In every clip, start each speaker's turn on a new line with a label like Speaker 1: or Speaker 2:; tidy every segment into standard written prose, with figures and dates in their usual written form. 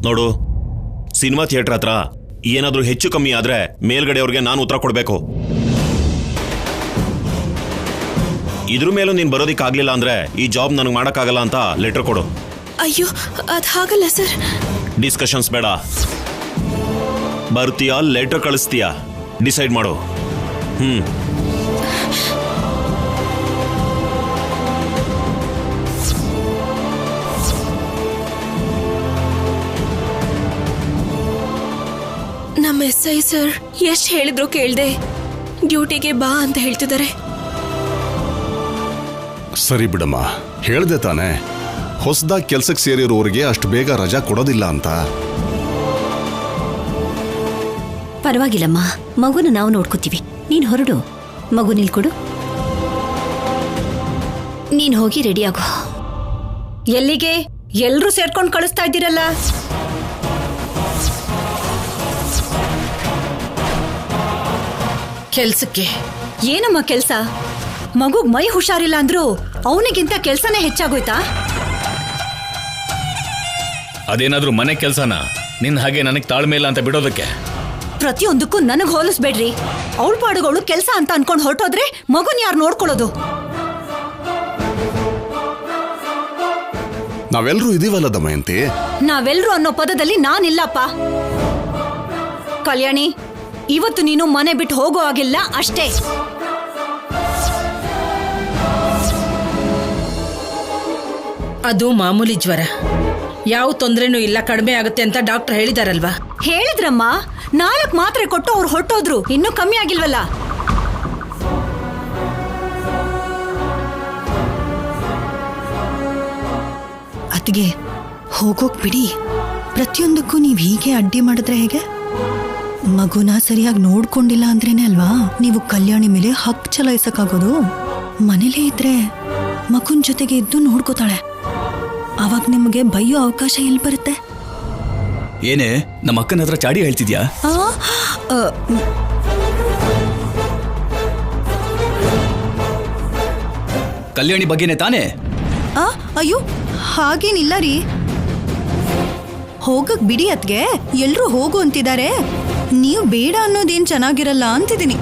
Speaker 1: ನೋಡು, cinema theatre ಹತ್ರ ಏನಾದ್ರೂ ಹೆಚ್ಚು ಕಮ್ಮಿ ಆದ್ರೆ ಮೇಲ್ಗಡೆಯವ್ರಿಗೆ ನಾನು ಉತ್ತರ ಕೊಡ್ಬೇಕು. ಇದ್ರ ಮೇಲೂ ನೀನ್ ಬರೋದಿಕ್ಕಾಗ್ಲಿಲ್ಲ ಅಂದ್ರೆ ಈ ಜಾಬ್ ನನಗೆ ಮಾಡಕ್ಕಾಗಲ್ಲ ಅಂತ ಲೆಟರ್ ಕೊಡು.
Speaker 2: ಅಯ್ಯೋ, ಅದ್ ಹಾಗಲ್ಲ ಸರ್.
Speaker 1: ಡಿಸ್ಕಷನ್ಸ್ ಬೇಡ. ಬರ್ತೀಯಾ ಲೆಟರ್ ಕಳಿಸ್ತೀಯಾ ಡಿಸೈಡ್ ಮಾಡು.
Speaker 2: ನಮ್ಮ SI ಸರ್ ಎಷ್ಟು ಹೇಳಿದ್ರು ಕೇಳ್ದೆ ಡ್ಯೂಟಿಗೆ ಬಾ ಅಂತ ಹೇಳ್ತಿದ್ದಾರೆ.
Speaker 3: ಸರಿ ಬಿಡಮ್ಮ, ಹೇಳ್ದೆ ತಾನೆ ಹೊಸದಾಗಿ ಕೆಲ್ಸಕ್ಕೆ ಸೇರಿರೋರಿಗೆ ಅಷ್ಟು ಬೇಗ ರಜಾ ಕೊಡೋದಿಲ್ಲ ಅಂತ.
Speaker 4: ಪರವಾಗಿಲ್ಲಮ್ಮ, ಮಗುನ ನಾವು ನೋಡ್ಕೋತೀವಿ. ನೀನ್ ಹೊರಡು, ಮಗು ನಿಲ್ಕೊಡು. ನೀನ್ ಹೋಗಿ ರೆಡಿ ಆಗು.
Speaker 5: ಎಲ್ಲಿಗೆ? ಎಲ್ರೂ ಸೇರ್ಕೊಂಡು ಕಳಿಸ್ತಾ ಇದ್ದೀರಲ್ಲ. ಕೆಲ್ಸಕ್ಕೆ. ಏನಮ್ಮ ಕೆಲ್ಸ? ಮಗುಗ್ ಮೈ ಹುಷಾರಿಲ್ಲ ಅಂದ್ರು ಅವನಿಗಿಂತ ಕೆಲ್ಸನೇ ಹೆಚ್ಚಾಗೋಯ್ತಾ?
Speaker 6: ಅದೇನಾದ್ರೂ ಮನೆ ಕೆಲ್ಸನ ನಿನ್ ಹಾಗೆ ನನಗ್ ತಾಳ್ಮೆ ಇಲ್ಲ ಅಂತ ಬಿಡೋದಕ್ಕೆ?
Speaker 5: ಪ್ರತಿಯೊಂದಕ್ಕೂ ನನಗ್ ಹೋಲಿಸ್ಬೇಡ್ರಿ. ಅವಳ ಪಾಡುಗಳು ಕೆಲ್ಸ ಅಂತ ಅನ್ಕೊಂಡ್ ಹೊರಟೋದ್ರೆ ಮಗುನ್ ಯಾರು ನೋಡ್ಕೊಳ್ಳೋದು?
Speaker 3: ನಾವೆಲ್ಲರೂ ಇದೀವಲ್ಲ ದಮಯಂತಿ.
Speaker 5: ನಾವೆಲ್ರೂ ಅನ್ನೋ ಪದದಲ್ಲಿ ನಾನಿಲ್ಲಪ್ಪ. ಕಲ್ಯಾಣಿ, ಇವತ್ತು ನೀನು ಮನೆ ಬಿಟ್ಟು ಹೋಗೋ ಆಗಿಲ್ಲ ಅಷ್ಟೇ.
Speaker 7: ಅದು ಮಾಮೂಲಿ ಜ್ವರ, ಯಾವ ತೊಂದ್ರೆನೂ ಇಲ್ಲ, ಕಡಿಮೆ ಆಗುತ್ತೆ ಅಂತ ಡಾಕ್ಟರ್ ಹೇಳಿದಾರಲ್ವಾ?
Speaker 5: ಹೇಳಿದ್ರಮ್ಮ, 4 ಮಾತ್ರೆ ಕೊಟ್ಟು ಅವ್ರು ಹೊರಟೋದ್ರು, ಇನ್ನೂ ಕಮ್ಮಿ ಆಗಿಲ್ವಲ್ಲ.
Speaker 8: ಅತ್ತಿಗೆ, ಹೋಗೋಕ್ ಬಿಡಿ. ಪ್ರತಿಯೊಂದಕ್ಕೂ ನೀವು ಹೀಗೆ ಅಡ್ಡಿ ಮಾಡಿದ್ರೆ ಹೇಗೆ? ಮಗುನ ಸರಿಯಾಗಿ ನೋಡ್ಕೊಂಡಿಲ್ಲ ಅಂದ್ರೇನೆ ಅಲ್ವಾ ನೀವು ಕಲ್ಯಾಣಿ ಮೇಲೆ ಹಕ್ಕು ಚಲಾಯಿಸಕ್ಕಾಗೋದು. ಮನೇಲೇ ಇದ್ರೆ ಮಗುನ್ ಜೊತೆಗೆ ಇದ್ದು ನೋಡ್ಕೋತಾಳೆ. ಅವಾಗ ನಿಮಗೆ ಬೈಯೋ ಅವಕಾಶ ಎಲ್ಲಿ ಬರುತ್ತೆ?
Speaker 6: ಏನೇ ನಮ್ಮ ಅಕ್ಕನ ಹತ್ರ ಚಾಡಿ ಹೇಳ್ತಿದ್ಯಾ? ಕಲ್ಯಾಣಿ ಬಗ್ಗೆನೇ ತಾನೇ?
Speaker 8: ಅಯ್ಯೋ, ಹಾಗೇನಿಲ್ಲ ರೀ. ಹೋಗಕ್ ಬಿಡಿ ಅತ್ಗೆ, ಎಲ್ರೂ ಹೋಗು ಅಂತಿದ್ದಾರೆ. ನೀವು ಬೇಡ ಅನ್ನೋದೇನ್ ಚೆನ್ನಾಗಿರಲ್ಲ ಅಂತಿದ್ದೀನಿ.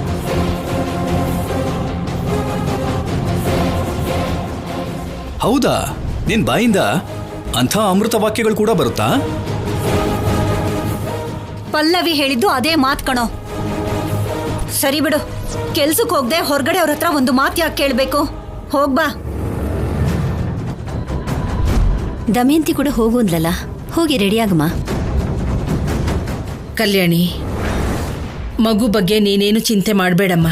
Speaker 6: ಹೌದಾ? ನಿನ್ ಬಾಯಿಂದ ಅಂಥ ಅಮೃತ ವಾಕ್ಯಗಳು ಕೂಡ ಬರುತ್ತಾ?
Speaker 5: ಪಲ್ಲವಿ ಹೇಳಿದ್ದು ಅದೇ ಮಾತ್ ಕಣೋ. ಸರಿ ಬಿಡು, ಕೆಲ್ಸಕ್ಕೆ ಹೋಗದೆ ಹೊರಗಡೆ ಅವ್ರ ಹತ್ರ ಒಂದು ಮಾತು ಯಾಕೆ ಕೇಳಬೇಕು? ಹೋಗ್ಬಾ.
Speaker 4: ದಮಯಂತಿ ಕೂಡ ಹೋಗು ಅಂದ್ಲಲ್ಲ, ಹೋಗಿ ರೆಡಿ ಆಗಮ್ಮ.
Speaker 7: ಕಲ್ಯಾಣಿ, ಮಗು ಬಗ್ಗೆ ನೀನೇನು ಚಿಂತೆ ಮಾಡಬೇಡಮ್ಮ.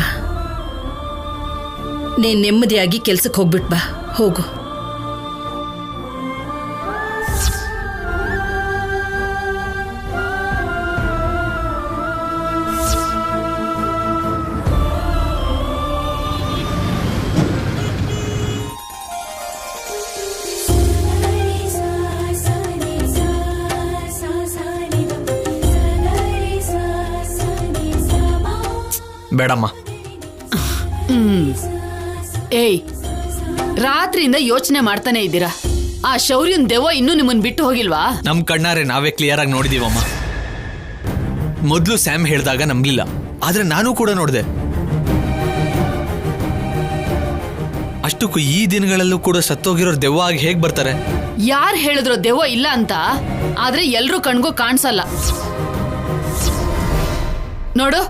Speaker 7: ನೀನ್ ನೆಮ್ಮದಿಯಾಗಿ ಕೆಲ್ಸಕ್ಕೆ ಹೋಗ್ಬಿಟ್ ಬಾ. ಹೋಗು.
Speaker 9: ಬೇಡಮ್ಮ.
Speaker 10: ಏಯ್, ರಾತ್ರಿಯಿಂದ ಯೋಚನೆ ಮಾಡ್ತಾನೆ ಇದ್ದೀರಾ? ಆ ಶೌರ್ಯನ್ ದೆವ್ವ ಇನ್ನೂ ನಿಮ್ಮನ್ ಬಿಟ್ಟು ಹೋಗಿಲ್ವಾ?
Speaker 9: ನಮ್ ಕಣ್ಣಾರೆ ನಾವೇ ಕ್ಲಿಯರ್ ಆಗಿ ನೋಡಿದೀವಮ್ಮ. ಮೊದ್ಲು ಸ್ಯಾಮ್ ಹೇಳ್ದಾಗ ನಂಬ್ಲಿಲ್ಲ, ಆದ್ರೆ ನಾನು ಕೂಡ ನೋಡಿದೆ. ಅಷ್ಟಕ್ಕೂ ಈ ದಿನಗಳಲ್ಲೂ ಕೂಡ ಸತ್ತೋಗಿರೋರು ದೆವ್ವ ಆಗಿ ಹೇಗ್ ಬರ್ತಾರೆ?
Speaker 10: ಯಾರು ಹೇಳಿದ್ರು ದೆವ್ವ ಇಲ್ಲ ಅಂತ? ಆದ್ರೆ ಎಲ್ರೂ ಕಣ್ಗೂ ಕಾಣಿಸಲ್ಲ. ನೋಡು,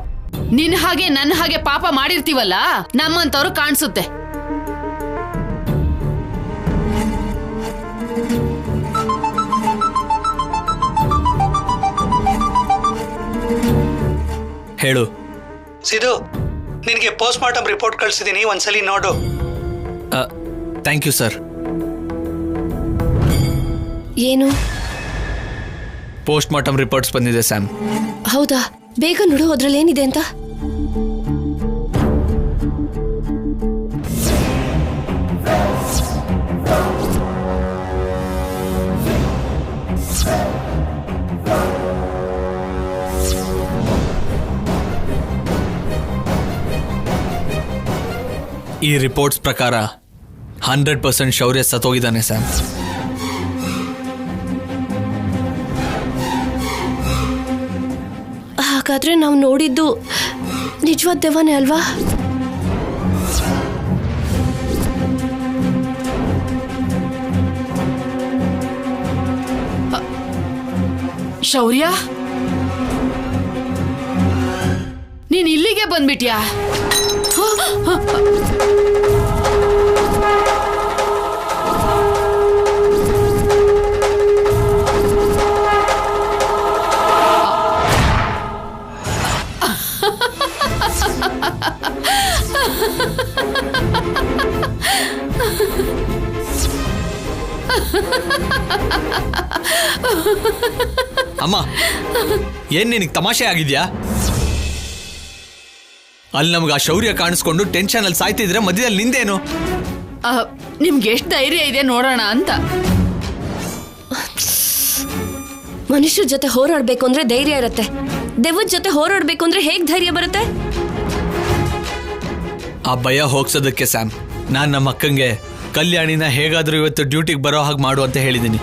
Speaker 10: ನಿನ್ ಹಾಗೆ ನನ್ನ ಹಾಗೆ ಪಾಪ ಮಾಡಿರ್ತೀವಲ್ಲ, ನಮ್ಮಂತವ್ರು ಕಾಣಿಸುತ್ತೆ.
Speaker 9: ಹೇಳು.
Speaker 11: ಸಿದು, ನಿನಗೆ ಪೋಸ್ಟ್ ಮಾರ್ಟಮ್ ರಿಪೋರ್ಟ್ ಕಳಿಸಿದ್ದೀನಿ, ಒಂದ್ಸಲಿ ನೋಡು.
Speaker 9: Thank you sir.
Speaker 2: ಏನು?
Speaker 9: ಪೋಸ್ಟ್ ಮಾರ್ಟಮ್ ರಿಪೋರ್ಟ್ಸ್ ಬಂದಿದೆ ಸ್ಯಾಮ್.
Speaker 2: ಹೌದಾ? ಬೇಗ ನೋಡು, ಅದ್ರಲ್ಲಿ ಏನಿದೆ ಅಂತ.
Speaker 9: ಈ ರಿಪೋರ್ಟ್ಸ್ ಪ್ರಕಾರ 100% ಶೌರ್ಯ ಸತ್ತೋಗಿದ್ದಾನೆ ಸ್ಯಾಮ್.
Speaker 2: ಹಾಗಾದ್ರೆ ನಾವು ನೋಡಿದ್ದು ನಿಜವಾದ ದೆವ್ವನೇ ಅಲ್ವಾ?
Speaker 10: ಶೌರ್ಯ, ನೀನ್ ಇಲ್ಲಿಗೆ ಬಂದ್ಬಿಟ್ಯಾ?
Speaker 9: ಅಮ್ಮ, ಏನ್ ನಿನಗೆ ತಮಾಷೆ ಆಗಿದ್ಯಾ? ಅಲ್ಲಿ ನಮ್ಗೆ ಆ ಶೌರ್ಯ ಕಾಣಿಸ್ಕೊಂಡು ಟೆನ್ಷನ್ ಅಲ್ಲಿ ಸಾಯ್ತಿದ್ರೆ ಮಧ್ಯದಲ್ಲಿ ನಿಂದೇನು?
Speaker 10: ನಿಮ್ಗೆ ಎಷ್ಟು ಧೈರ್ಯ ಇದೆ ನೋಡೋಣ ಅಂತ.
Speaker 2: ಮನುಷ್ಯರ ಜೊತೆ ಹೋರಾಡ್ಬೇಕು ಅಂದ್ರೆ ಧೈರ್ಯ ಇರುತ್ತೆ, ದೆವ್ವದ ಜೊತೆ ಹೋರಾಡ್ಬೇಕು ಅಂದ್ರೆ ಹೇಗ್ ಧೈರ್ಯ ಬರುತ್ತೆ?
Speaker 9: ಆ ಭಯ ಹೋಗ್ಸೋದಕ್ಕೆ ಸ್ಯಾಮ್, ನಾನ್ ನಮ್ಮ ಅಕ್ಕಂಗೆ ಕಲ್ಯಾಣಿನ ಹೇಗಾದ್ರೂ ಇವತ್ತು ಡ್ಯೂಟಿಗೆ ಬರೋ ಹಾಗೆ ಮಾಡು ಅಂತ ಹೇಳಿದ್ದೀನಿ.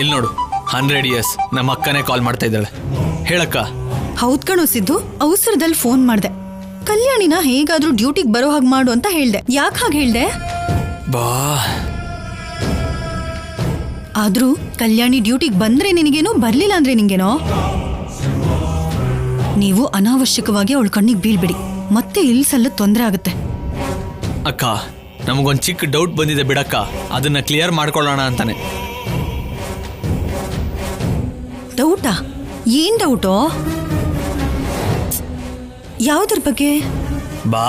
Speaker 9: ಇಲ್ಲಿ ನೋಡು, 100 years ನಮ್ಮ ಅಕ್ಕನೇ ಕಾಲ್ ಮಾಡ್ತಾ ಇದ್ದಾಳೆ. ಹೇಳಕ್ಕ.
Speaker 8: ಹೌದ್ ಕಣೋ ಸಿದ್ದು, ಅವಸರದಲ್ಲಿ ಫೋನ್ ಮಾಡ್ದೆ. ಕಲ್ಯಾಣಿನ ಹೇಗಾದ್ರೂ ಡ್ಯೂಟಿಗೆ ಬರೋ ಹಾಗೆ ಮಾಡು ಅಂತ ಹೇಳ್ದೆ. ಯಾಕೆ ಹಾಗೆ ಹೇಳ್ದೆ?
Speaker 9: ಬಾ,
Speaker 8: ಆದ್ರೂ ಕಲ್ಯಾಣಿ ಡ್ಯೂಟಿಗೆ ಬಂದ್ರೆ ನಿನಗೇನೋ, ಬರ್ಲಿಲ್ಲ ಅಂದ್ರೆ ನಿಂಗೇನೋ. ನೀವು ಅನಾವಶ್ಯಕವಾಗಿ ಅವಳ ಕಣ್ಣಿಗೆ ಬೀಳ್ಬಿಡಿ, ಮತ್ತೆ ಇಲ್ಲಿ ಸಲ್ಲ ತೊಂದರೆ ಆಗುತ್ತೆ.
Speaker 9: ಅಕ್ಕ, ನಮಗೊಂದು ಚಿಕ್ಕ ಡೌಟ್ ಬಂದಿದೆ ಬಿಡಕ್ಕ, ಅದನ್ನ ಕ್ಲಿಯರ್ ಮಾಡ್ಕೊಳ್ಳೋಣ ಅಂತಾನೆ.
Speaker 8: ಡೌಟಾ? ಏನ್ ಡೌಟೋ? ಯಾವುದ್ರ ಬಗ್ಗೆ?
Speaker 9: ಬಾ,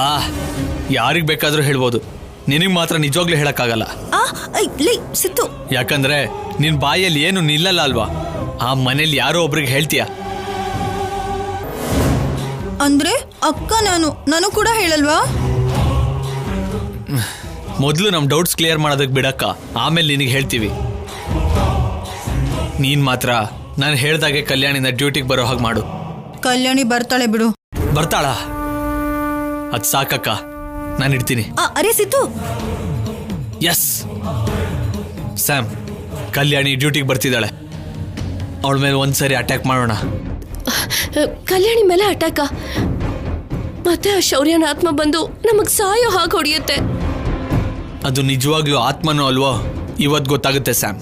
Speaker 9: ಯಾರಿಗ್ ಬೇಕಾದ್ರೂ ಹೇಳ್ಬೋದು, ನಿನಗ್ ಮಾತ್ರ ನಿಜವಾಗ್ಲೂ ಹೇಳಕ್ಕಾಗಲ್ಲ.
Speaker 8: ಸಿತ್ತು,
Speaker 9: ಯಾಕಂದ್ರೆ ನಿನ್ ಬಾಯಲ್ಲಿ ಏನು ನಿಲ್ಲಲ್ಲ ಅಲ್ವಾ? ಆ ಮನೇಲಿ ಯಾರೋ ಒಬ್ರಿಗೆ ಹೇಳ್ತೀಯ.
Speaker 8: ಅಂದ್ರೆ ಅಕ್ಕ ನಾನು ಕೂಡ ಹೇಳಲ್ವಾ?
Speaker 9: ಮೊದಲು ನಮ್ ಡೌಟ್ಸ್ ಕ್ಲಿಯರ್ ಮಾಡೋದಕ್ಕೆ ಬಿಡಕ್ಕ, ಆಮೇಲೆ ನಿನಗೆ ಹೇಳ್ತೀವಿ. ನೀನ್ ಮಾತ್ರ ನಾನು ಹೇಳ್ದಾಗೆ ಕಲ್ಯಾಣಿನ ಡ್ಯೂಟಿಗೆ ಬರೋ ಹಾಗೆ ಮಾಡು.
Speaker 8: ಕಲ್ಯಾಣಿ ಬರ್ತಾಳೆ ಬಿಡು.
Speaker 9: ಬರ್ತಾಳ? ಅದ್ ಸಾಕಕ್ಕ, ನಾನು ಇಡ್ತೀನಿ.
Speaker 8: ಅರೆ ಸಿದ್ದು.
Speaker 9: ಎಸ್ ಸ್ಯಾಮ್, ಕಲ್ಯಾಣಿ ಡ್ಯೂಟಿಗೆ ಬರ್ತಿದ್ದಾಳೆ. ಅವಳ ಮೇಲೆ ಒಂದ್ಸರಿ ಅಟ್ಯಾಕ್ ಮಾಡೋಣ.
Speaker 2: ಕಲ್ಯಾಣಿ ಮೇಲೆ ಅಟ್ಯಾಕ? ಮತ್ತೆ ಆ ಶೌರ್ಯನ ಆತ್ಮ ಬಂದು ನಮಗ್ ಸಾಯೋ ಹಾಗೆ ಹೊಡೆಯುತ್ತೆ.
Speaker 9: ಅದು ನಿಜವಾಗ್ಲೂ ಆತ್ಮನೋ ಅಲ್ವೋ ಇವತ್ತು ಗೊತ್ತಾಗುತ್ತೆ ಸ್ಯಾಮ್.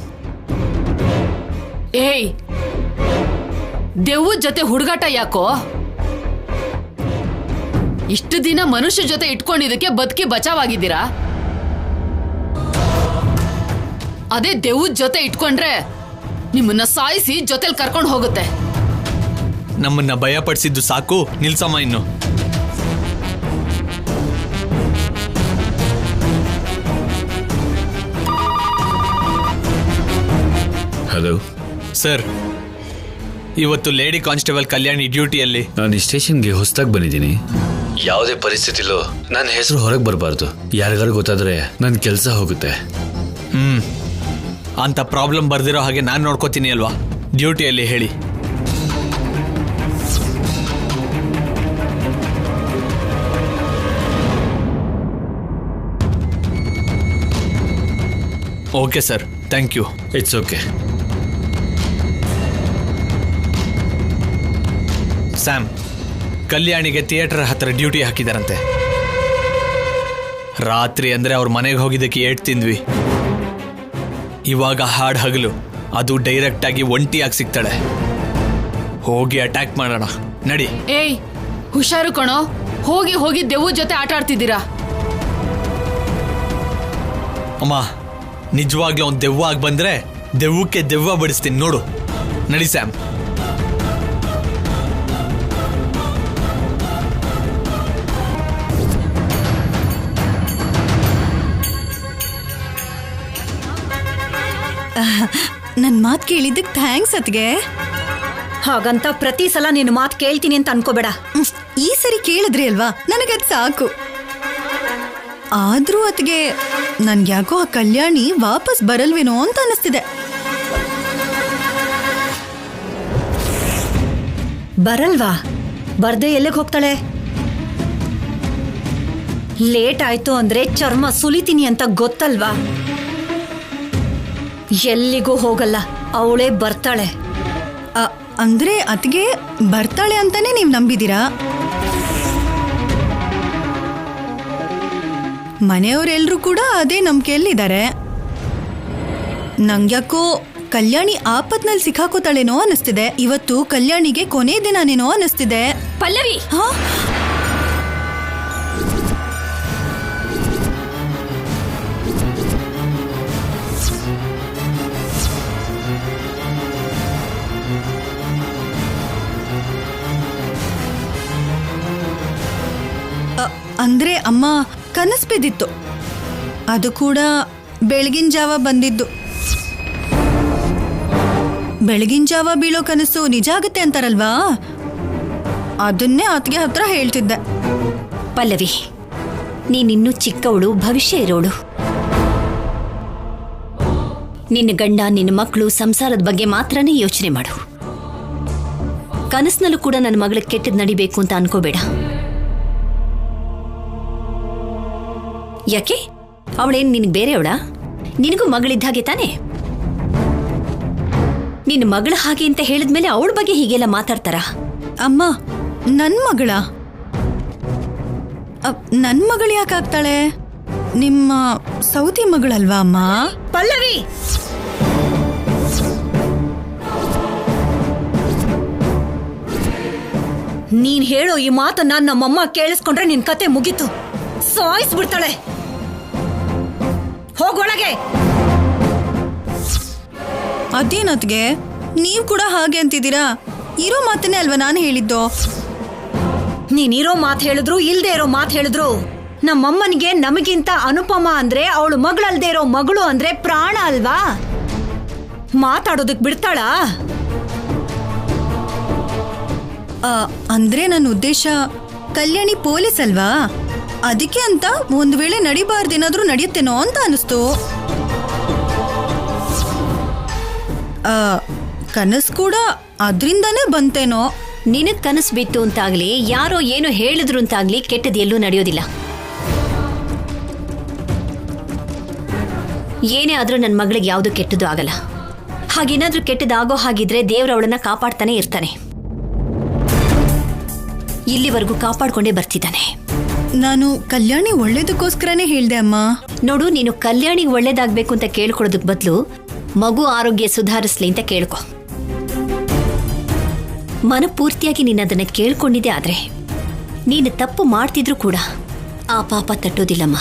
Speaker 10: ಏಯ್, ದೆವ್ವದ ಜೊತೆ ಹುಡುಗಾಟ ಯಾಕೋ? ಇಷ್ಟು ದಿನ ಮನುಷ್ಯ ಜೊತೆ ಇಟ್ಕೊಂಡಿದ್ದಕ್ಕೆ ಬದುಕಿ ಬಚಾವಾಗಿದ್ದೀರಾ. ಅದೇ ದೆವ್ವದ ಜೊತೆ ಇಟ್ಕೊಂಡ್ರೆ ನಿಮ್ಮನ್ನ ಸಾಯಿಸಿ ಜೊತೆಲಿ ಕರ್ಕೊಂಡು ಹೋಗುತ್ತೆ.
Speaker 9: ನಮ್ಮನ್ನ ಭಯ ಪಡಿಸಿದ್ದು ಸಾಕು, ನಿಲ್ಸಮ್ಮ ಇನ್ನು.
Speaker 12: ಹಲೋ
Speaker 9: ಸರ್, ಇವತ್ತು ಲೇಡಿ ಕಾನ್ಸ್ಟೇಬಲ್ ಕಲ್ಯಾಣಿ ಡ್ಯೂಟಿಯಲ್ಲಿ.
Speaker 12: ನಾನು ಈ ಸ್ಟೇಷನ್ಗೆ ಹೊಸದಾಗಿ ಬಂದಿದ್ದೀನಿ. ಯಾವುದೇ ಪರಿಸ್ಥಿತಿಲೂ ನನ್ನ ಹೆಸರು ಹೊರಗೆ ಬರಬಾರ್ದು. ಯಾರಿಗಾರು ಗೊತ್ತಾದ್ರೆ ನನ್ನ ಕೆಲಸ ಹೋಗುತ್ತೆ.
Speaker 9: ಅಂತ ಪ್ರಾಬ್ಲಮ್ ಬರ್ದಿರೋ ಹಾಗೆ ನಾನು ನೋಡ್ಕೋತೀನಿ ಅಲ್ವಾ ಡ್ಯೂಟಿಯಲ್ಲಿ, ಹೇಳಿ. Okay sir, thank you.
Speaker 12: It's okay.
Speaker 9: Sam, ಕಲ್ಯಾಣಿಗೆ ಥಿಯೇಟರ್ ಹತ್ರ ಡ್ಯೂಟಿ ಹಾಕಿದಾರಂತೆ. ರಾತ್ರಿ ಅಂದ್ರೆ ಅವ್ರ ಮನೆಗೆ ಹೋಗಿದ್ದಕ್ಕೆ ಏಟ್ ತಿಂದ್ವಿ. ಇವಾಗ ಹಾಡ್ ಹಗಲು, ಅದು ಡೈರೆಕ್ಟ್ ಆಗಿ ಒಂಟಿಯಾಗಿ ಸಿಗ್ತಾಳೆ. ಹೋಗಿ ಅಟ್ಯಾಕ್ ಮಾಡೋಣ, ನಡಿ.
Speaker 10: ಏಯ್, ಹುಷಾರು ಕಣೋ, ಹೋಗಿ ಹೋಗಿ ದೆವ್ವ ಜೊತೆ ಆಟ ಆಡ್ತಿದ್ದೀರಾ.
Speaker 9: ಅಮ್ಮ, ನಿಜವಾಗ್ಲೂ ಅವ್ನು ದೆವ್ವ ಆಗಿ ಬಂದ್ರೆ ದೆವ್ವಕ್ಕೆ ದೆವ್ವ ಬಡಿಸ್ತೀನಿ ನೋಡು. ನಡಿ ಸ್ಯಾಮ್.
Speaker 8: ನನ್ ಮಾತು ಕೇಳಿದ್ದಕ್ಕೆ ಥ್ಯಾಂಕ್ಸ್ ಅತ್ಗೆ.
Speaker 5: ಹಾಗಂತ ಪ್ರತಿ ಸಲ ನೀನು ಮಾತು ಕೇಳ್ತೀನಿ ಅಂತ ಅನ್ಕೋಬೇಡ.
Speaker 8: ಈ ಸರಿ ಕೇಳಿದ್ರಿ ಅಲ್ವಾ, ನನಗದ್ ಸಾಕು. ಆದ್ರೂ ಅತ್ಗೆ ನನ್ಗ್ಯಾಕೋ ಆ ಕಲ್ಯಾಣಿ ವಾಪಸ್ ಬರಲ್ವೇನೋ ಅಂತ ಅನಿಸ್ತಿದೆ.
Speaker 5: ಬರಲ್ವಾ? ಬರ್ದೆ ಎಲ್ಲಿಗೆ ಹೋಗ್ತಾಳೆ? ಲೇಟ್ ಆಯ್ತು ಅಂದ್ರೆ ಚರ್ಮ ಸುಲಿತೀನಿ ಅಂತ ಗೊತ್ತಲ್ವಾ? ಎಲ್ಲಿಗೂ ಹೋಗಲ್ಲ, ಅವಳೇ ಬರ್ತಾಳೆ.
Speaker 8: ಅಂದ್ರೆ ಅತ್ಗೆ ಬರ್ತಾಳೆ ಅಂತಾನೆ ನೀವು ನಂಬಿದ್ದೀರಾ? ಮನೆಯವರೆಲ್ಲರೂ ಕೂಡ ಅದೇ ನಂಬಿಕೆಯಲ್ಲಿದ್ದಾರೆ. ನಂಗ್ಯಾಕೋ ಕಲ್ಯಾಣಿ ಆಪತ್ನಲ್ಲಿ ಸಿಕ್ಕಾಕೋತಾಳೇನೋ ಅನಿಸ್ತಿದೆ. ಇವತ್ತು ಕಲ್ಯಾಣಿಗೆ ಕೊನೆ ದಿನನೇನೋ ಅನಿಸ್ತಿದೆ.
Speaker 2: ಪಲ್ಲವಿ,
Speaker 8: ಅಂದ್ರೆ ಅಮ್ಮ ಕನಸು ಬಿದ್ದಿತ್ತು, ಅದು ಕೂಡ ಬೆಳಗಿನ ಜಾವ ಬಂದಿದ್ದು. ಬೆಳಗಿನ ಜಾವ ಬೀಳೋ ಕನಸು ನಿಜ ಆಗುತ್ತೆ ಅಂತಾರಲ್ವಾ, ಅದನ್ನೇ ಅತ್ಗೆ ಹತ್ರ ಹೇಳ್ತಿದ್ದೆ.
Speaker 4: ಪಲ್ಲವಿ, ನೀನಿನ್ನೂ ಚಿಕ್ಕವಳು, ಭವಿಷ್ಯ ಇರೋಳು. ನಿನ್ನ ಗಂಡ, ನಿನ್ನ ಮಕ್ಕಳು, ಸಂಸಾರದ ಬಗ್ಗೆ ಮಾತ್ರನೇ ಯೋಚನೆ ಮಾಡು. ಕನಸಿನಲ್ಲೂ ಕೂಡ ನನ್ನ ಮಗಳಿಗೆ ಕೆಟ್ಟದ್ ನಡಿಬೇಕು ಅಂತ ಅನ್ಕೋಬೇಡ. ಯಾಕೆ? ಅವಳೇನು ನಿನಗೆ ಬೇರೆಯವಳ? ನಿನಗೂ ಮಗಳಿದ್ದ ಹಾಗೆ ತಾನೆ? ನಿನ್ನ ಮಗಳ ಹಾಗೆ ಅಂತ ಹೇಳಿದ್ಮೇಲೆ ಅವಳ ಬಗ್ಗೆ ಹೀಗೆಲ್ಲ ಮಾತಾಡ್ತಾರ?
Speaker 8: ಅಮ್ಮ, ನನ್ನ ಮಗಳ? ನನ್ನ ಮಗಳು ಯಾಕಾಗ್ತಾಳೆ? ನಿಮ್ಮ ಸೌತಿ ಮಗಳಲ್ವಾ ಅಮ್ಮ?
Speaker 5: ಪಲ್ಲವಿ, ನೀನ್ ಹೇಳೋ ಈ ಮಾತನ್ನ ನಮ್ಮಮ್ಮ ಕೇಳಿಸ್ಕೊಂಡ್ರೆ ನಿನ್ ಕತೆ ಮುಗೀತು. ಸಾಯಿಸ್ಬಿಡ್ತಾಳೆ. ಹೋಗೊಳಗೆ.
Speaker 8: ಅದೇನತ್ಗೆ ನೀವ್ ಕೂಡ ಹಾಗೆ ಅಂತಿದ್ದೀರಾ? ಇರೋ ಮಾತನ್ನೇ ಅಲ್ವಾ ನಾನು ಹೇಳಿದ್ದು.
Speaker 5: ನೀನಿರೋ ಮಾತು ಹೇಳಿದ್ರು, ಇಲ್ದೇ ಇರೋ ಮಾತು ಹೇಳಿದ್ರು, ನಮ್ಮಮ್ಮನಿಗೆ ನಮಗಿಂತ ಅನುಪಮ ಅಂದ್ರೆ ಅವಳು ಮಗಳಲ್ದೇ ಇರೋ ಮಗಳು ಅಂದ್ರೆ ಪ್ರಾಣ ಅಲ್ವಾ? ಮಾತಾಡೋದಕ್ ಬಿಡ್ತಾಳಾ?
Speaker 8: ಅಂದ್ರೆ ನನ್ನ ಉದ್ದೇಶ ಕಲ್ಯಾಣಿ ಪೊಲೀಸ್ ಅಲ್ವಾ, ಅದಕ್ಕೆ ಅಂತ ಒಂದ್ ವೇಳೆ ನಡಿಬಾರ್ದೇನಾದ್ರೂ ನಡೆಯುತ್ತೇನೋ ಅಂತ ಅನಿಸ್ತು. ಕನಸು ಕೂಡ ಅದ್ರಿಂದಾನೇ ಬಂತೇನೋ.
Speaker 4: ನಿನಗ್ ಕನಸು ಬಿತ್ತು ಅಂತಾಗ್ಲಿ, ಯಾರೋ ಏನೋ ಹೇಳಿದ್ರು ಅಂತಾಗ್ಲಿ ಕೆಟ್ಟದ್ ಎಲ್ಲೂ ನಡೆಯೋದಿಲ್ಲ. ಏನೇ ಆದ್ರೂ ನನ್ನ ಮಗಳಿಗೆ ಯಾವುದು ಕೆಟ್ಟದ್ದು ಆಗಲ್ಲ. ಹಾಗೇನಾದ್ರೂ ಕೆಟ್ಟದಾಗೋ ಹಾಗಿದ್ರೆ ದೇವ್ರ ಅವಳನ್ನ ಕಾಪಾಡ್ತಾನೆ ಇರ್ತಾನೆ. ಇಲ್ಲಿವರೆಗೂ ಕಾಪಾಡ್ಕೊಂಡೇ ಬರ್ತಿದ್ದಾನೆ.
Speaker 8: ನಾನು ಕಲ್ಯಾಣಿ ಒಳ್ಳೇದಕ್ಕೋಸ್ಕರನೇ ಹೇಳ್ದೆ ಅಮ್ಮ.
Speaker 4: ನೋಡು, ನೀನು ಕಲ್ಯಾಣಿಗೆ ಒಳ್ಳೇದಾಗ್ಬೇಕು ಅಂತ ಕೇಳ್ಕೊಡೋದಕ್ ಬದಲು ಮಗು ಆರೋಗ್ಯ ಸುಧಾರಿಸ್ಲಿ ಅಂತ ಕೇಳ್ಕೊ. ಮನಪೂರ್ತಿಯಾಗಿ ನೀನು ಅದನ್ನ ಕೇಳ್ಕೊಂಡಿದ್ದೆ ಆದ್ರೆ ನೀನು ತಪ್ಪು ಮಾಡ್ತಿದ್ರು ಕೂಡ ಆ ಪಾಪ ತಟ್ಟೋದಿಲ್ಲಮ್ಮ.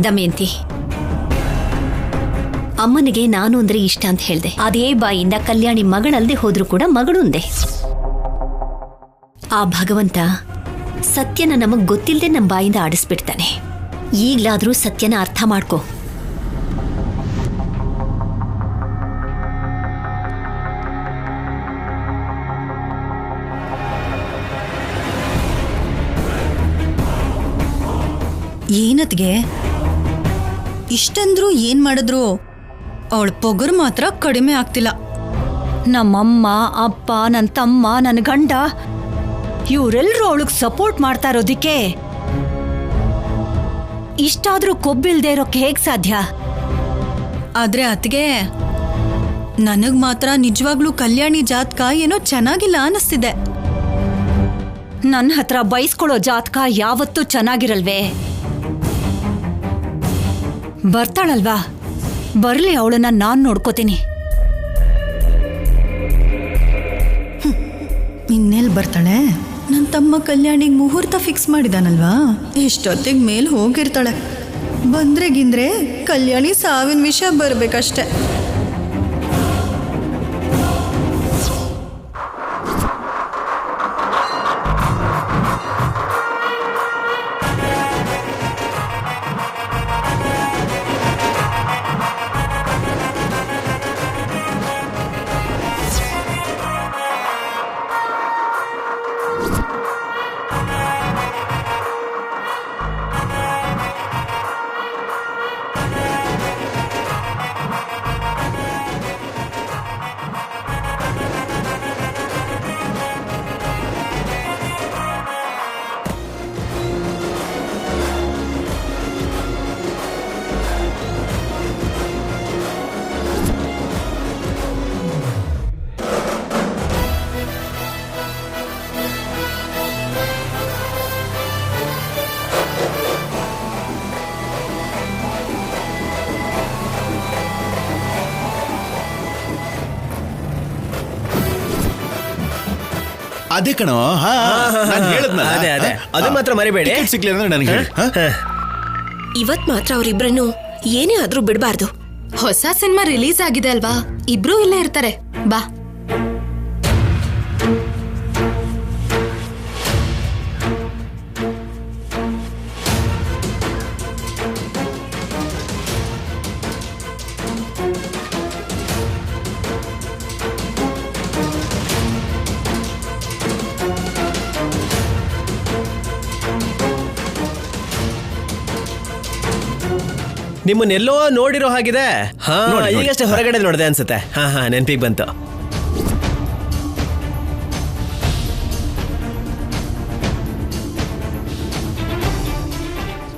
Speaker 4: ದಮಯಂತಿ, ಅಮ್ಮನಿಗೆ ನಾನು ಅಂದ್ರೆ ಇಷ್ಟ ಅಂತ ಹೇಳ್ದೆ. ಅದೇ ಬಾಯಿಂದ ಕಲ್ಯಾಣಿ ಮಗಳಲ್ದೆ ಹೋದ್ರೂ ಕೂಡ ಮಗಳು ಅಂದೆ. ಆ ಭಗವಂತ ಸತ್ಯನ ನಮಗ್ ಗೊತ್ತಿಲ್ಲದೆ ನಮ್ಮ ಬಾಯಿಂದ ಆಡಿಸ್ಬಿಡ್ತಾನೆ. ಈಗ್ಲಾದ್ರೂ ಸತ್ಯನ ಅರ್ಥ ಮಾಡ್ಕೋ.
Speaker 8: ಏನತ್ಗೆ ಇಷ್ಟಂದ್ರು ಏನ್ ಮಾಡಿದ್ರು ಅವಳ ಪೊಗರು ಮಾತ್ರ ಕಡಿಮೆ ಆಗ್ತಿಲ್ಲ.
Speaker 5: ನಮ್ಮಮ್ಮ, ಅಪ್ಪ, ನನ್ನ ತಮ್ಮ, ನನ್ನ ಗಂಡ ಇವರೆಲ್ಲರೂ ಅವಳಿಗೆ ಸಪೋರ್ಟ್ ಮಾಡ್ತಾ ಇರೋದಿಕ್ಕೆ ಇಷ್ಟಾದ್ರೂ ಕೊಬ್ಬಿಲ್ದೇ ಇರೋಕೆ ಹೇಗ್ ಸಾಧ್ಯ?
Speaker 8: ಆದ್ರೆ ಅತ್ಗೆ ನನಗ್ ಮಾತ್ರ ನಿಜವಾಗ್ಲೂ ಕಲ್ಯಾಣಿ ಜಾತಕ ಏನೋ ಚೆನ್ನಾಗಿಲ್ಲ ಅನಿಸ್ತಿದೆ.
Speaker 5: ನನ್ನ ಹತ್ರ ಬಯಸ್ಕೊಳ್ಳೋ ಜಾತಕ ಯಾವತ್ತೂ ಚೆನ್ನಾಗಿರಲ್ವೇ? ಬರ್ತಾಳಲ್ವಾ, ಬರ್ಲಿ, ಅವಳನ್ನ ನಾನ್ ನೋಡ್ಕೋತೀನಿ.
Speaker 8: ಇನ್ನೆಲ್ ಬರ್ತಾಳೆ? ನನ್ನ ತಮ್ಮ ಕಲ್ಯಾಣಿಗೆ ಮುಹೂರ್ತ ಫಿಕ್ಸ್ ಮಾಡಿದಾನಲ್ವಾ, ಎಷ್ಟೊತ್ತಿಗೆ ಮೇಲ್ ಹೋಗಿರ್ತಾಳೆ. ಬಂದ್ರೆ ಗಿಂದ್ರೆ ಕಲ್ಯಾಣಿ ಸಾವಿನ ವಿಷಯ ಬರ್ಬೇಕಷ್ಟೆ.
Speaker 13: ಅದೇ ಕಣೋ
Speaker 14: ಅದೇ ಅದು ಮಾತ್ರ ಮರಿಬೇಡಿ.
Speaker 13: ಸಿಕ್ಲಿ ಅಂದ್ರೆ ನನಗೆ ಹೇಳಿ.
Speaker 2: ಇವತ್ ಮಾತ್ರ ಅವರಿಬ್ರನ್ನು ಏನೇ ಆದ್ರೂ ಬಿಡಬಾರ್ದು.
Speaker 10: ಹೊಸ ಸಿನಿಮಾ ರಿಲೀಸ್ ಆಗಿದೆ ಅಲ್ವಾ, ಇಬ್ರು ಇಲ್ಲೇ ಇರ್ತಾರೆ. ಬಾ.
Speaker 14: ನಿಮ್ಮನ್ನೆಲ್ಲೋ ನೋಡಿರೋ ಹಾಗಿದೆ. ಈಗಷ್ಟೇ ಹೊರಗಡೆ ನೋಡಿದೆ ಅನ್ಸುತ್ತೆ. ನೆನಪಿಗೆ ಬಂತು.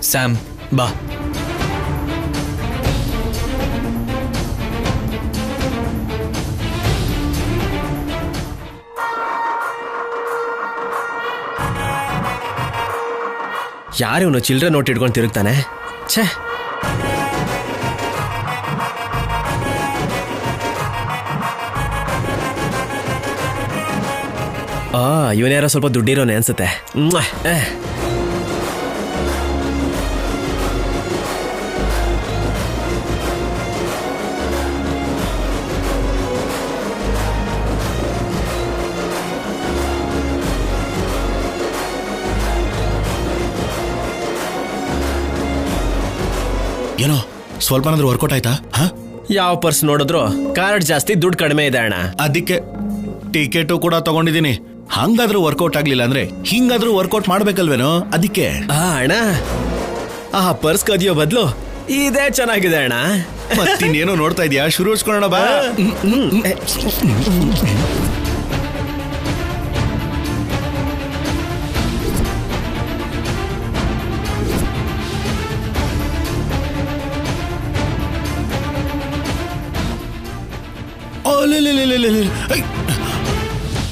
Speaker 9: ಸ್ಯಾಮ್ ಬಾ.
Speaker 14: ಯಾರು ಚಿಲ್ಡ್ರನ್ ನೋಟ್ ಇಟ್ಕೊಂಡು ತಿರುಗ್ತಾನೆ. ಛೇ, ಇವನ್ಯಾರೋ ಸ್ವಲ್ಪ ದುಡ್ಡಿರೋನೆ ಅನ್ಸುತ್ತೆ.
Speaker 13: ಏನೋ ಸ್ವಲ್ಪನಾದ್ರೂ ವರ್ಕೌಟ್ ಆಯ್ತಾ?
Speaker 14: ಯಾವ ಪರ್ಸ್ ನೋಡಿದ್ರು ಕಾರ್ಡ್ ಜಾಸ್ತಿ, ದುಡ್ಡು ಕಡಿಮೆ ಇದೆ ಅಣ್ಣ.
Speaker 13: ಅದಕ್ಕೆ ಟಿಕೆಟು ಕೂಡ ತಗೊಂಡಿದ್ದೀನಿ. ಹಂಗಾದ್ರೂ ವರ್ಕೌಟ್ ಆಗ್ಲಿಲ್ಲ ಅಂದ್ರೆ ಹಿಂಗಾದ್ರೂ ವರ್ಕೌಟ್ ಮಾಡ್ಬೇಕಲ್ವೇನೋ, ಅದಕ್ಕೆ.
Speaker 14: ಅಣ್ಣ, ಆ ಪರ್ಸ್ ಕದಿಯೋ ಬದಲು ಇದೇ ಚೆನ್ನಾಗಿದೆ ಅಣ್ಣ.
Speaker 13: ಮತ್ತಿನ್ನೇನೋ ನೋಡ್ತಾ ಇದೀಯಾ? ಶುರು ಹಚ್ಕೊಳ್ಳೋಣ ಬಾ.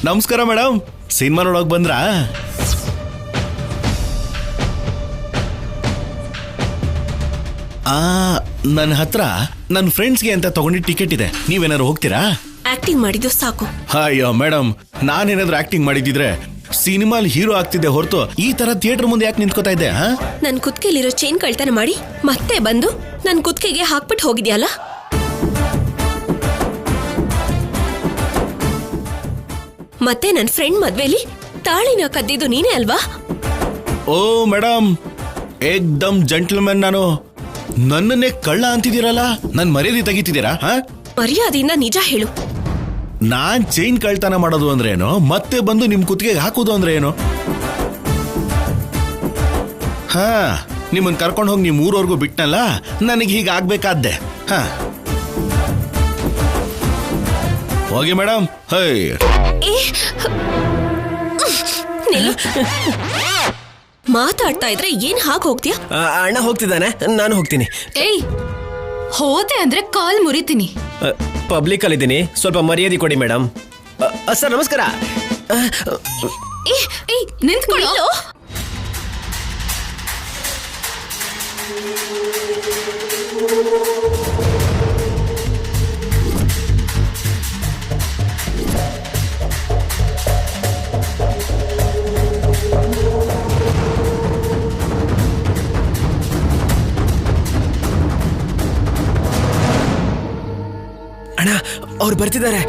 Speaker 13: ನಮಸ್ಕಾರ ಮೇಡಮ್, ಸಿನಿಮಾ ನೋಡೋಕ್ ಬಂದ್ರಾ? ನನ್ನ ಹತ್ರ ನನ್ನ ಫ್ರೆಂಡ್ಸ್ಗೆ ಅಂತ ತಗೊಂಡಿದ್ದ ಟಿಕೆಟ್ ಇದೆ. ನೀವೇನಾದ್ರು ಹೋಗ್ತೀರಾ?
Speaker 2: ಆಕ್ಟಿಂಗ್ ಮಾಡಿದ್ದು ಸಾಕು.
Speaker 13: ಅಯ್ಯೋ ಮೇಡಮ್, ನಾನೇನಾದ್ರೂ ಆಕ್ಟಿಂಗ್ ಮಾಡಿದಿದ್ರೆ ಸಿನಿಮಾಲ್ ಹೀರೋ ಆಗ್ತಿದ್ದೆ ಹೊರತು ಈ ತರ ಥಿಯೇಟರ್ ಮುಂದೆ ಯಾಕೆ ನಿಂತ್ಕೋತಾ ಇದ್ದೆ?
Speaker 2: ನನ್ ಕುತ್ತಿಗೆಲಿರೋ ಚೈನ್ ಕಳ್ತನ ಮಾಡಿ ಮತ್ತೆ ಬಂದು ನನ್ ಕುತ್ತಿಗೆಗೆ ಹಾಕ್ಬಿಟ್ಟು ಹೋಗಿದ್ಯಲ್ಲ. ಮತ್ತೆ ನನ್ ಫ್ರೆಂಡ್ ಮದ್ವೆಲಿ ತಾಳಿನ ಕದ್ದಿದ್ದು ನೀನೇ ಅಲ್ವಾ?
Speaker 13: ಓ ಮೇಡಮ್, ಏಕ್ದಮ್ ಜೆಂಟಲ್ಮನ್ ನಾನು. ನನ್ನನ್ನೇ ಕಳ್ಳ ಅಂತಿದ್ದೀರಲ್ಲ, ನನ್ ಮರ್ಯಾದೆ ತೆಗಿತಿದ್ದೀರಾ?
Speaker 2: ಮರ್ಯಾದೆಯಿಂದ ನಿಜ ಹೇಳು.
Speaker 13: ನಾನ್ ಚೈನ್ ಕಳ್ತನ ಮಾಡೋದು ಅಂದ್ರೆ ಏನು, ಮತ್ತೆ ಬಂದು ನಿಮ್ ಕುತ್ತಿಗೆಗೆ ಹಾಕೋದು ಅಂದ್ರೆ ಏನು? ನಿಮ್ಮನ್ ಕರ್ಕೊಂಡು ಹೋಗಿ ನಿಮ್ ಊರವರೆಗೂ ಬಿಟ್ನಲ್ಲ, ನನಗೆ ಹೀಗೆ ಆಗ್ಬೇಕಾದ್ದೆ. ಹೋಗಿ ಮೇಡಮ್.
Speaker 2: ಮಾತಾಡ್ತಾ ಇದ್ರೆ ಏನ್ ಹಾಗೆ ಹೋಗ್ತೀಯ?
Speaker 14: ಅಣ್ಣ ಹೋಗ್ತಿದ್ದಾನೆ, ನಾನು ಹೋಗ್ತೀನಿ.
Speaker 10: ಏಯ್, ಹೋದೆ ಅಂದ್ರೆ ಕಾಲ್ ಮುರಿತೀನಿ.
Speaker 14: ಪಬ್ಲಿಕ್ ಅಲ್ಲಿದ್ದೀನಿ, ಸ್ವಲ್ಪ ಮರ್ಯಾದೆ ಕೊಡಿ ಮೇಡಮ್. ಸರ್ ನಮಸ್ಕಾರ.
Speaker 10: ನಿಂತ್ಕೊಳ್ಳೋ.
Speaker 14: ಅಣ್ಣ, ಅವ್ರು ಬರ್ತಿದ್ದಾರೆ.